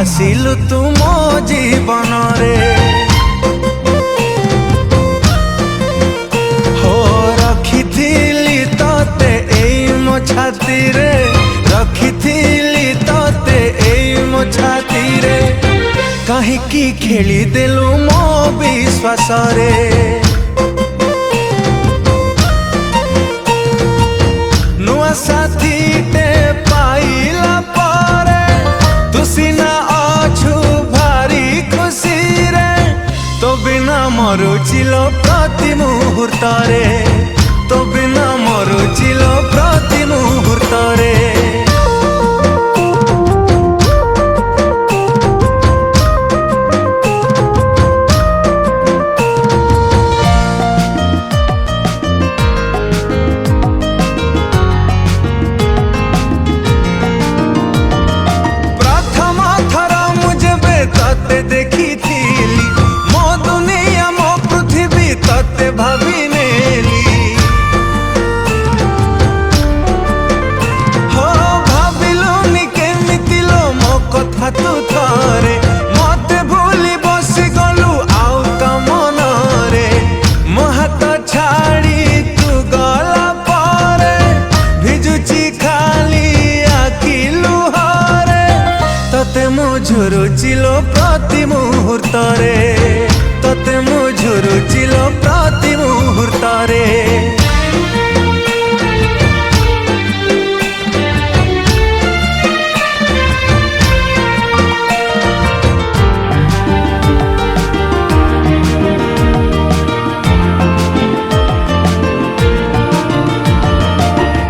आसिलु तू मो जीवन रे हो रखिथिली तते एई मो छाती रे रखिथिली तते एई मो छाती रे काहेकि खेली देलु मो विश्वास रे नुआ साथी टे पाइला पारे तू सिना अछु भारी खुशी रे तो बिना मरुचिलो प्रति मुहूर्त रे तो बिना मरुचिलो प्रति मुहूर्त रे तते देखी थीली मो दुनिया मो पृथ्वी तते भाभी नेली हो भाविलुनी केमिति लो मो कथा तू थरे मते भूली बसी गलु आउ काम रे मो हाथ छाड़ी तू गला पारे भिजुची खाली आखिलु हरे तते मो झुरुचिलो प्रति मुहूर्त रे तते मो झुरुचिलो प्रति मुहूर्त रे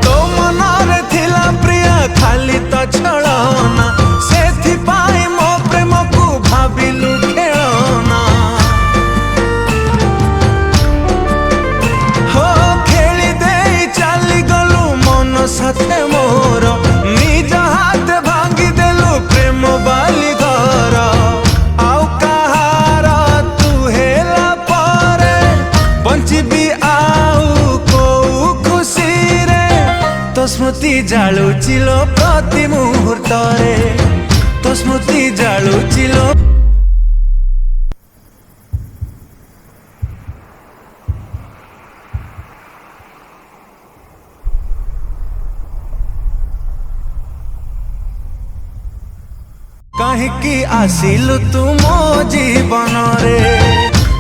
तो मनरे थिला प्रिय खाली तो छलना साथे मोर निज हाथ भांगी देलु प्रेम बाली घर आउ कहार तू हेला पारे बंचिबी आउ को खुशी रे तो स्मृति जालुचिलो प्रति मुहूर्त रे तो स्मृति जालुचिलो काहेकि आसिलु तू मो जीवन रे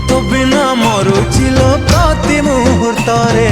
तो बिना मरुचिलो प्रति मुहूर्त रे।